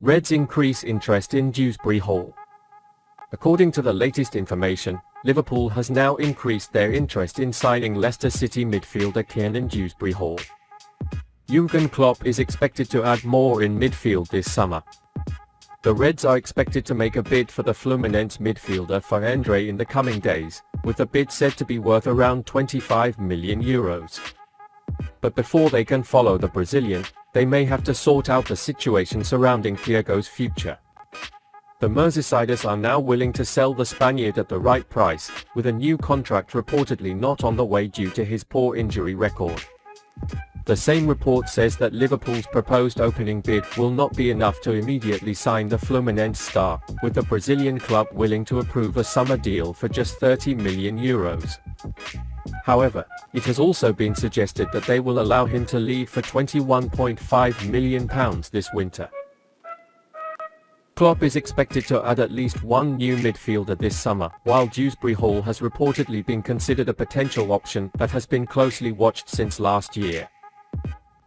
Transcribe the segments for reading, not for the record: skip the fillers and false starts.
Reds increase interest in Dewsbury Hall. According to the latest information, Liverpool has now increased their interest in signing Leicester City midfielder Kiernan Dewsbury Hall. Jürgen Klopp is expected to add more in midfield this summer. The Reds are expected to make a bid for the Fluminense midfielder for Andre in the coming days, with the bid said to be worth around €25 million. But before they can follow the Brazilian, they may have to sort out the situation surrounding Thiago's future. The Merseysiders are now willing to sell the Spaniard at the right price, with a new contract reportedly not on the way due to his poor injury record. The same report says that Liverpool's proposed opening bid will not be enough to immediately sign the Fluminense star, with the Brazilian club willing to approve a summer deal for just €30 million. However, it has also been suggested that they will allow him to leave for £21.5 million this winter. Klopp is expected to add at least one new midfielder this summer, while Dewsbury Hall has reportedly been considered a potential option that has been closely watched since last year.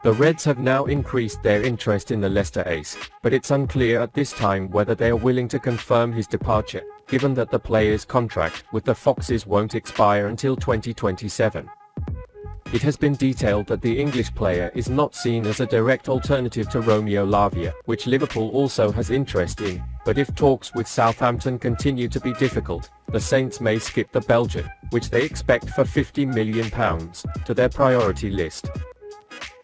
The Reds have now increased their interest in the Leicester ace, but it's unclear at this time whether they are willing to confirm his departure, given that the player's contract with the Foxes won't expire until 2027. It has been detailed that the English player is not seen as a direct alternative to Romeo Lavia, which Liverpool also has interest in, but if talks with Southampton continue to be difficult, the Saints may skip the Belgian, which they expect for £50 million, to their priority list.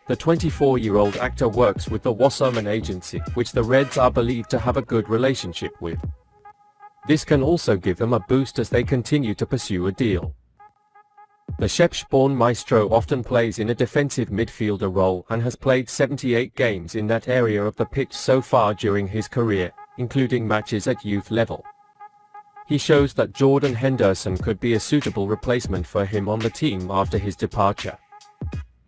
The 24-year-old actor works with the Wasserman agency, which the Reds are believed to have a good relationship with. This can also give them a boost as they continue to pursue a deal. The Shepsborn maestro often plays in a defensive midfielder role and has played 78 games in that area of the pitch so far during his career, including matches at youth level. He shows that Jordan Henderson could be a suitable replacement for him on the team after his departure.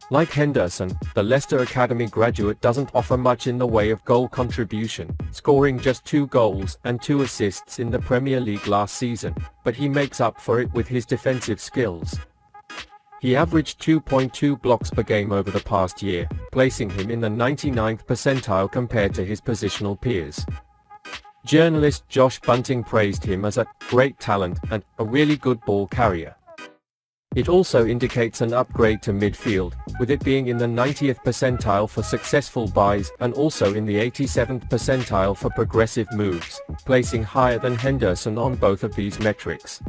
Like Henderson, the Leicester Academy graduate doesn't offer much in the way of goal contribution, scoring just 2 goals and 2 assists in the Premier League last season, but he makes up for it with his defensive skills. He averaged 2.2 blocks per game over the past year, placing him in the 99th percentile compared to his positional peers. Journalist Josh Bunting praised him as a great talent and a really good ball carrier. It also indicates an upgrade to midfield, with it being in the 90th percentile for successful buys and also in the 87th percentile for progressive moves, placing higher than Henderson on both of these metrics.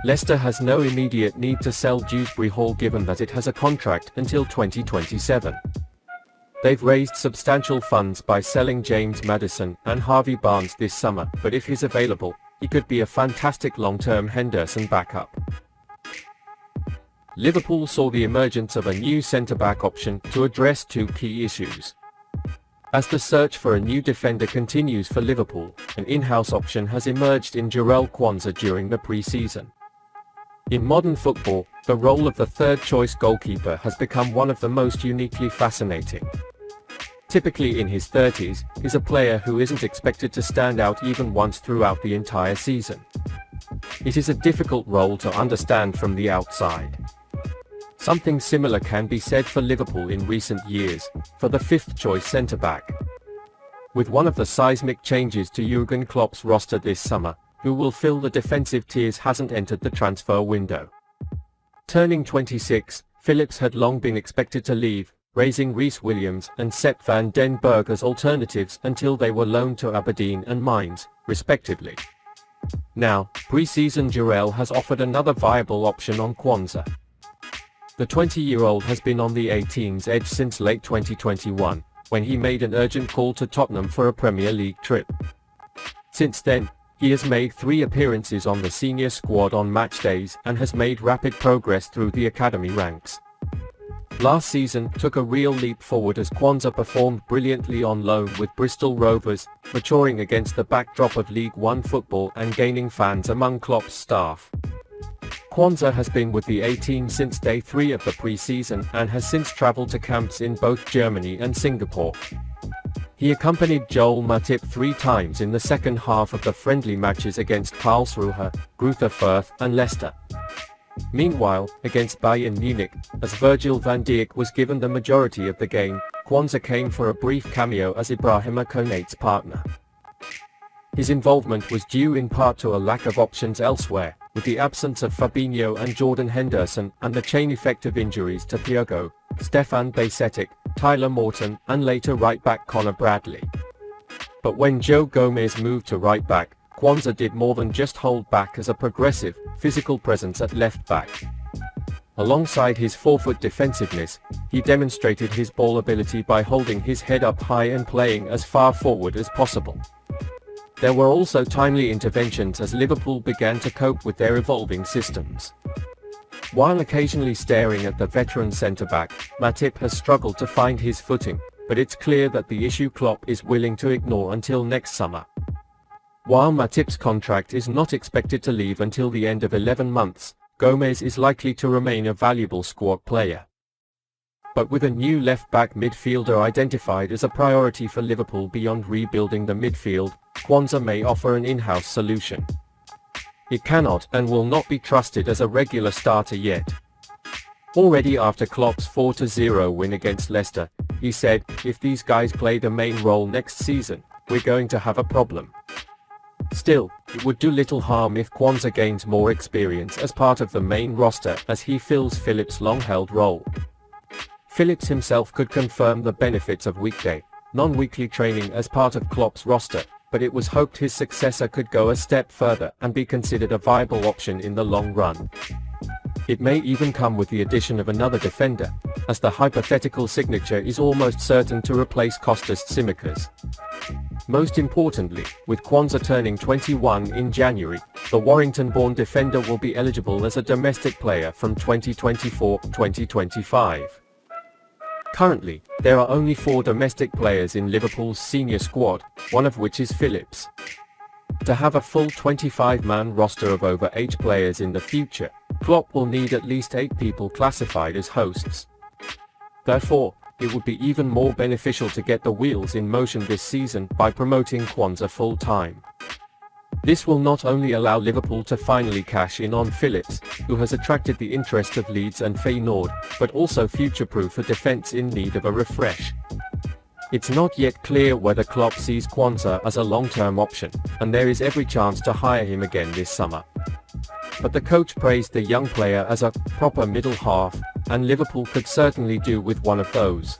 Leicester has no immediate need to sell Dewsbury Hall given that it has a contract until 2027. They've raised substantial funds by selling James Maddison and Harvey Barnes this summer, but if he's available, he could be a fantastic long-term Henderson backup. Liverpool saw the emergence of a new centre-back option to address 2 key issues. As the search for a new defender continues for Liverpool, an in-house option has emerged in Jarell Quansah during the pre-season. In modern football, the role of the third-choice goalkeeper has become one of the most uniquely fascinating. Typically in his 30s, he's a player who isn't expected to stand out even once throughout the entire season. It is a difficult role to understand from the outside. Something similar can be said for Liverpool in recent years, for the 5th-choice centre-back. With one of the seismic changes to Jürgen Klopp's roster this summer, who will fill the defensive tiers hasn't entered the transfer window. Turning 26, Phillips had long been expected to leave, raising Rhys Williams and Sepp van den Berg as alternatives until they were loaned to Aberdeen and Mainz, respectively. Now, pre-season Jarell has offered another viable option on Quansah. The 20-year-old has been on the 18's edge since late 2021, when he made an urgent call to Tottenham for a Premier League trip. Since then, he has made 3 appearances on the senior squad on match days and has made rapid progress through the academy ranks. Last season took a real leap forward as Quansah performed brilliantly on loan with Bristol Rovers, maturing against the backdrop of League One football and gaining fans among Klopp's staff. Quansah has been with the 18 since day 3 of the pre-season and has since travelled to camps in both Germany and Singapore. He accompanied Joel Matip 3 times in the second half of the friendly matches against Karlsruhe, Greuther Fürth and Leicester. Meanwhile, against Bayern Munich, as Virgil van Dijk was given the majority of the game, Kwanzaa came for a brief cameo as Ibrahima Konate's partner. His involvement was due in part to a lack of options elsewhere, with the absence of Fabinho and Jordan Henderson and the chain effect of injuries to Thiago, Stefan Bajcetic, Tyler Morton, and later right-back Connor Bradley. But when Joe Gomez moved to right-back, Kwanzaa did more than just hold back as a progressive, physical presence at left-back. Alongside his forefoot defensiveness, he demonstrated his ball ability by holding his head up high and playing as far forward as possible. There were also timely interventions as Liverpool began to cope with their evolving systems. While occasionally staring at the veteran centre-back, Matip has struggled to find his footing, but it's clear that the issue Klopp is willing to ignore until next summer. While Matip's contract is not expected to leave until the end of 11 months, Gomez is likely to remain a valuable squad player. But with a new left-back midfielder identified as a priority for Liverpool beyond rebuilding the midfield, Kwanzaa may offer an in-house solution. It cannot and will not be trusted as a regular starter yet. Already after Klopp's 4-0 win against Leicester, he said, "If these guys play the main role next season, we're going to have a problem." Still, it would do little harm if Kwanzaa gains more experience as part of the main roster as he fills Phillips' long-held role. Phillips himself could confirm the benefits of weekday, non-weekly training as part of Klopp's roster, but it was hoped his successor could go a step further and be considered a viable option in the long run. It may even come with the addition of another defender, as the hypothetical signature is almost certain to replace Kostas Tsimikas. Most importantly, with Kwanzaa turning 21 in January, the Warrington-born defender will be eligible as a domestic player from 2024-2025. Currently, there are only 4 domestic players in Liverpool's senior squad, one of which is Phillips. To have a full 25-man roster of over 8 players in the future, Klopp will need at least 8 people classified as hosts. Therefore, it would be even more beneficial to get the wheels in motion this season by promoting Kwanzaa full-time. This will not only allow Liverpool to finally cash in on Phillips, who has attracted the interest of Leeds and Feyenoord, but also future-proof a defence in need of a refresh. It's not yet clear whether Klopp sees Kwanzaa as a long-term option, and there is every chance to hire him again this summer. But the coach praised the young player as a proper middle half, and Liverpool could certainly do with one of those.